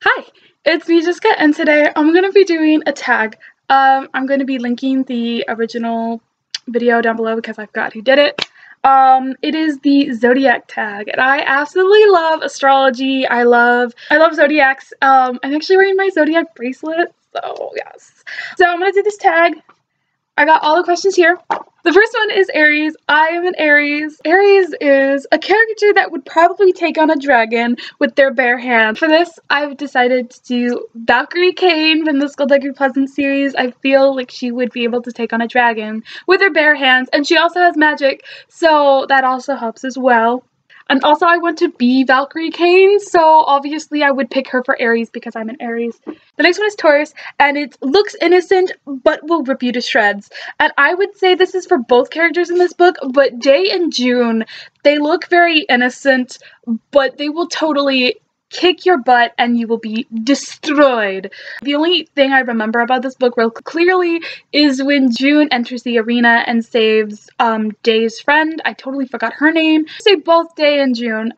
Hi, it's me, Jessica, and today I'm going to be doing a tag. I'm going to be linking the original video down below because I forgot who did it. It is the Zodiac tag, and I absolutely love astrology. I love Zodiacs. I'm actually wearing my Zodiac bracelet, so yes. So I'm going to do this tag. I got all the questions here. The first one is Aries. I am an Aries. Aries is a character that would probably take on a dragon with their bare hands. For this, I've decided to do Valkyrie Kane from the Skullduggery Pleasant series. I feel like she would be able to take on a dragon with her bare hands, and she also has magic, so that also helps as well. And also I want to be Valkyrie Kane, so obviously I would pick her for Aries because I'm an Aries. The next one is Taurus, and it looks innocent but will rip you to shreds. And I would say this is for both characters in this book, but Day and June, they look very innocent, but they will totally kick your butt and you will be destroyed. The only thing I remember about this book real clearly is when June enters the arena and saves Day's friend. I totally forgot her name. I say both Day and June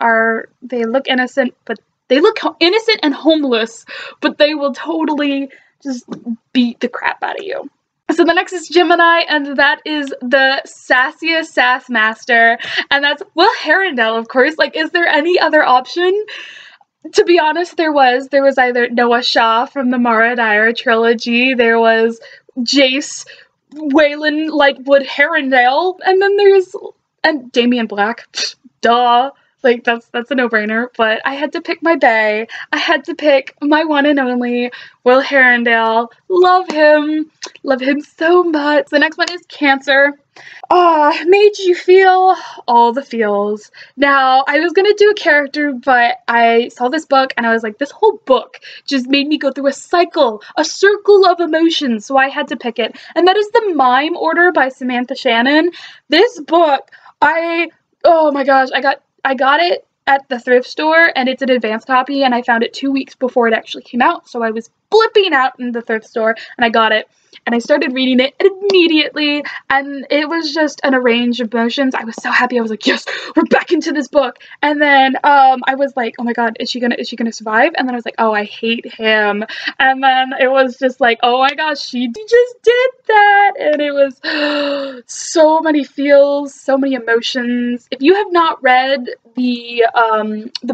they look innocent, but they look innocent and homeless, but they will totally just beat the crap out of you. So the next is Gemini, and that is the sassiest sass master, and that's Will Herondale, of course. Like, is there any other option? To be honest, there was either Noah Shaw from the Mara Dyer trilogy, there was Jace, Waylon Lightwood Herondale, and then and Damian Black. Duh. Like, that's a no-brainer, but I had to pick my bae. I had to pick my one and only Will Herondale. Love him so much. The next one is Cancer. Made you feel all the feels. Now, I was gonna do a character, but I saw this book and I was like, this whole book just made me go through a circle of emotions, so I had to pick it. And that is The Mime Order by Samantha Shannon. This book, oh my gosh, I got it at the thrift store, and it's an advanced copy, and I found it 2 weeks before it actually came out, so I was flipping out in the thrift store, and I got it, and I started reading it immediately, and it was just an range of emotions. I was so happy. I was like, yes, we're back into this book. And then I was like, oh my god, is she gonna survive? And then I was like, oh, I hate him. And then it was just like, oh my gosh, she just did that, and it was so many feels, so many emotions. If you have not read the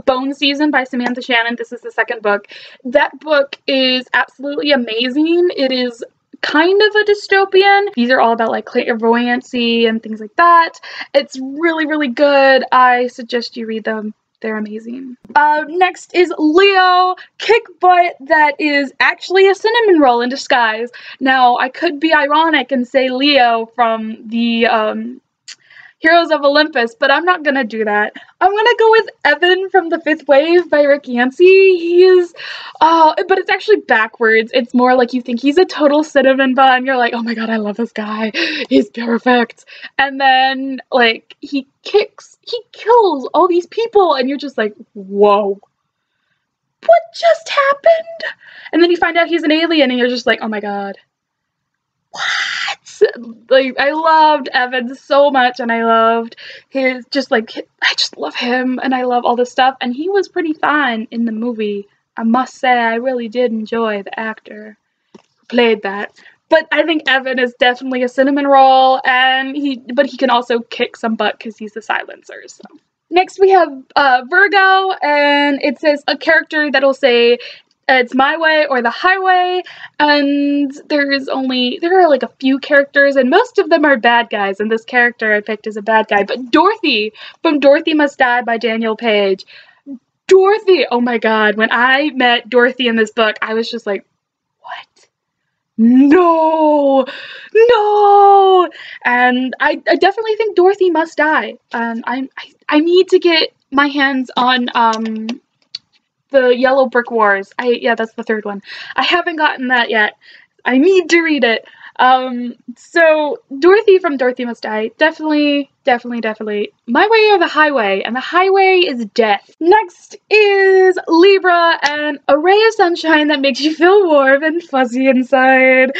Bone Season by Samantha Shannon, this is the second book. That book is absolutely amazing. It is kind of a dystopian. These are all about like clairvoyancy and things like that. It's really, really good. I suggest you read them. They're amazing. Next is Leo. Kick butt that is actually a cinnamon roll in disguise. Now, I could be ironic and say Leo from the Heroes of Olympus, but I'm not gonna do that. I'm gonna go with Evan from The Fifth Wave by Rick Yancey. But it's actually backwards. It's more like you think he's a total cinnamon bun. You're like, oh my god, I love this guy. He's perfect. And then, like, he kills all these people, and you're just like, whoa. What just happened? And then you find out he's an alien, and you're just like, oh my god. What? Like, I loved Evan so much, and I loved I just love him, and I love all this stuff, and he was pretty fine in the movie. I must say, I really did enjoy the actor who played that. But I think Evan is definitely a cinnamon roll, and he can also kick some butt because he's the silencer, so. Next we have Virgo, and it says a character that'll say, it's my way or the highway, and there are like a few characters, and most of them are bad guys, and this character I picked is a bad guy. But Dorothy from Dorothy Must Die by Daniel Page. Dorothy! Oh my god, when I met Dorothy in this book, I was just like, what? No! No! And I definitely think Dorothy must die. I need to get my hands on, the Yellow Brick Wars. Yeah, that's the third one. I haven't gotten that yet. I need to read it. So Dorothy from Dorothy Must Die, definitely my way or the highway, and the highway is death. Next is Libra, and a ray of sunshine that makes you feel warm and fuzzy inside.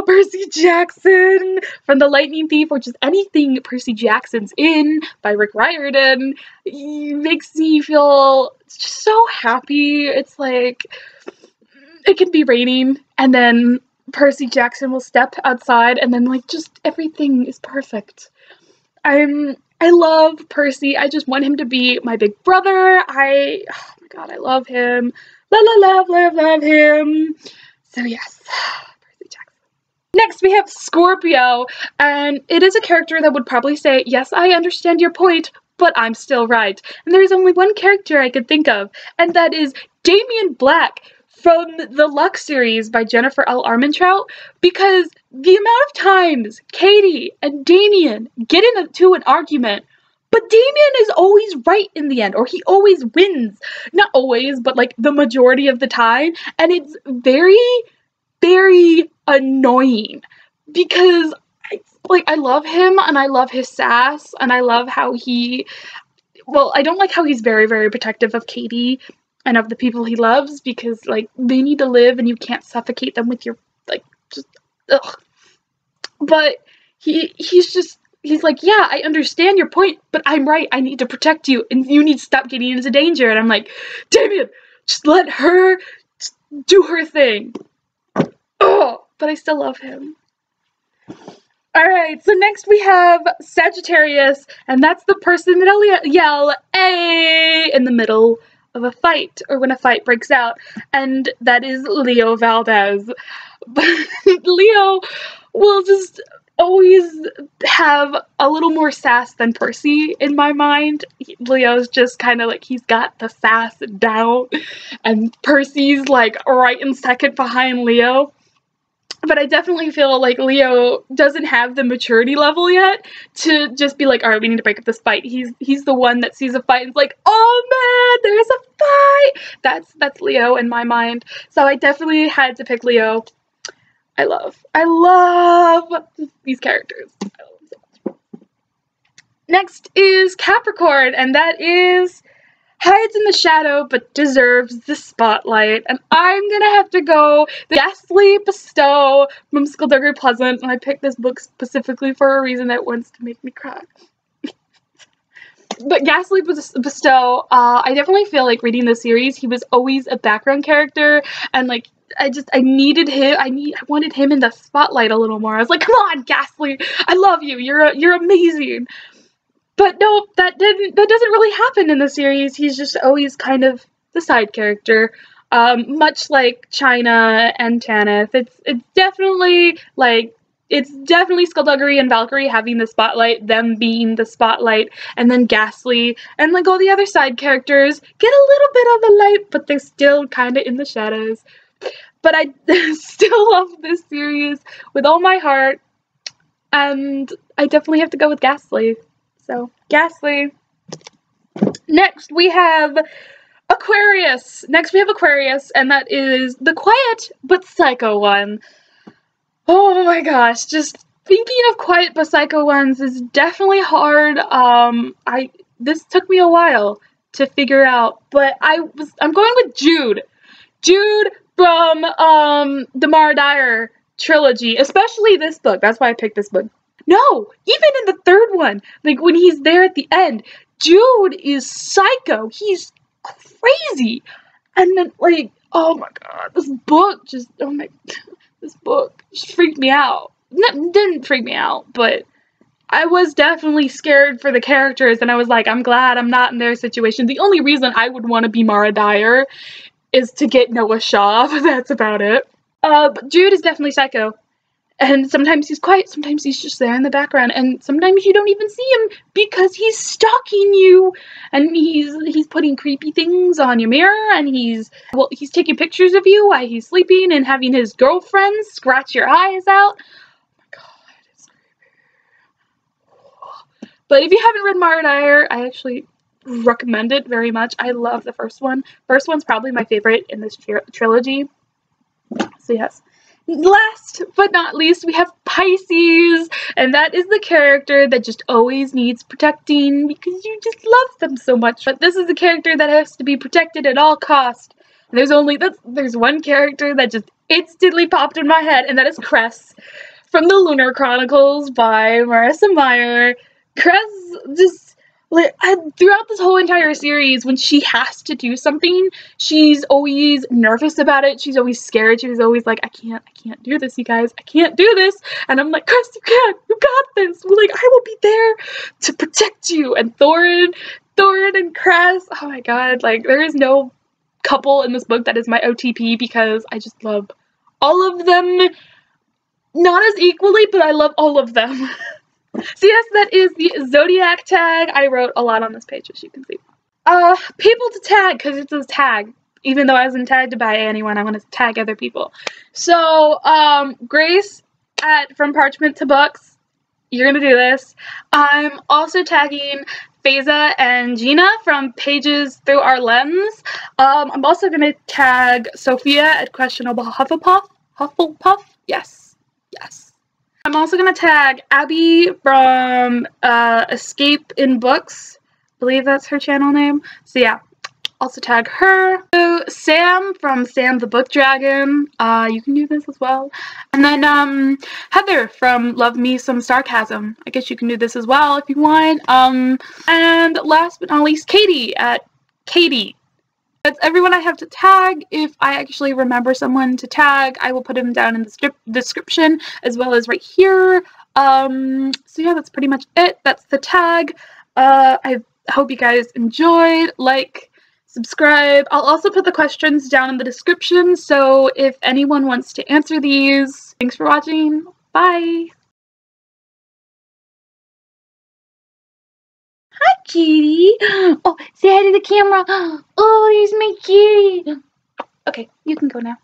Percy Jackson from The Lightning Thief, which is anything Percy Jackson's in by Rick Riordan. He makes me feel so happy. It's like, it can be raining, and then Percy Jackson will step outside, and then like just everything is perfect. I love Percy. I just want him to be my big brother. Oh my god, I love him. Love him. So yes, Percy Jackson. Next we have Scorpio, and it is a character that would probably say, yes, I understand your point, but I'm still right. And there's only one character I could think of, and that is Damian Black from the Luck series by Jennifer L. Armentrout, because the amount of times Katie and Damian get into an argument, but Damian is always right in the end, or he always wins. Not always, but like the majority of the time, and it's very, very annoying, because I love him, and I love his sass, and I love how I don't like how he's very, very protective of Katie and of the people he loves, because, like, they need to live, and you can't suffocate them with your, like, just, ugh. But he's like, yeah, I understand your point, but I'm right, I need to protect you, and you need to stop getting into danger, and I'm like, Damien, just let her do her thing. Ugh, but I still love him. Alright, so next we have Sagittarius, and that's the person that'll yell, "Ay!" in the middle of a fight, or when a fight breaks out, and that is Leo Valdez. Leo will just always have a little more sass than Percy in my mind. Leo's just kind of like, he's got the sass down, and Percy's like right in second behind Leo. But I definitely feel like Leo doesn't have the maturity level yet to just be like, alright, we need to break up this fight. He's the one that sees a fight and is like, oh man, there's a fight! That's Leo in my mind. So I definitely had to pick Leo. I love these characters. I love them so much. Next is Capricorn, and that is hides in the shadow but deserves the spotlight, and I'm gonna have to go the Ghastly Bestow from Skullduggery Pleasant, and I picked this book specifically for a reason that wants to make me cry. But Ghastly Bestow, I definitely feel like reading the series, he was always a background character, and like I needed him. I wanted him in the spotlight a little more. I was like, come on, Ghastly, I love you. You're amazing. But no, that doesn't really happen in the series. He's just always kind of the side character, much like China and Tanith. It's definitely Skullduggery and Valkyrie having the spotlight, them being the spotlight, and then Ghastly and like all the other side characters get a little bit of the light, but they're still kind of in the shadows. But I still love this series with all my heart, and I definitely have to go with Ghastly. So, Ghastly. Next, we have Aquarius. And that is the quiet but psycho one. Oh my gosh, just thinking of quiet but psycho ones is definitely hard. This took me a while to figure out, but I'm going with Jude. Jude from the Mara Dyer trilogy, especially this book. That's why I picked this book. No, even in the third one, like when he's there at the end, Jude is psycho. He's crazy. And then like, oh my god, this book just freaked me out. Didn't freak me out, but I was definitely scared for the characters, and I was like, I'm glad I'm not in their situation. The only reason I would want to be Mara Dyer is to get Noah Shaw, but that's about it. But Jude is definitely psycho. And sometimes he's quiet, sometimes he's just there in the background, and sometimes you don't even see him because he's stalking you, and he's putting creepy things on your mirror, and he's taking pictures of you while he's sleeping and having his girlfriends scratch your eyes out. Oh my god, it's creepy. But if you haven't read Mara Dyer, I actually recommend it very much. I love the first one. First one's probably my favorite in this trilogy. So yes. Last but not least, we have Pisces, and that is the character that just always needs protecting because you just love them so much. But this is the character that has to be protected at all costs. There's one character that just instantly popped in my head, and that is Cress from the Lunar Chronicles by Marissa Meyer. Cress just Like, throughout this whole entire series, when she has to do something, she's always nervous about it. She's always scared. She was always like, I can't do this, you guys. I can't do this. And I'm like, Chris, you can. You got this. Like, I will be there to protect you. And Thorin and Cress. Oh my god. Like, there is no couple in this book that is my OTP because I just love all of them. Not as equally, but I love all of them. So yes, that is the Zodiac tag. I wrote a lot on this page, as you can see. People to tag, because it says tag. Even though I wasn't tagged by anyone, I want to tag other people. So, Grace from Parchment to Books, you're going to do this. I'm also tagging Faiza and Gina from Pages Through Our Lens. I'm also going to tag Sophia at Questionable Hufflepuff. Yes. I'm also going to tag Abby from Escape in Books. I believe that's her channel name. So yeah, also tag her. So Sam from Sam the Book Dragon. You can do this as well. And then Heather from Love Me Some Sarcasm. I guess you can do this as well if you want. And last but not least, Katie at Katie. That's everyone I have to tag. If I actually remember someone to tag, I will put them down in the description as well as right here. So yeah, that's pretty much it. That's the tag. I hope you guys enjoyed. Like, subscribe. I'll also put the questions down in the description, so if anyone wants to answer these. Thanks for watching. Bye! Hi, kitty! Oh, say hi to the camera! Oh, there's my kitty! Okay, you can go now.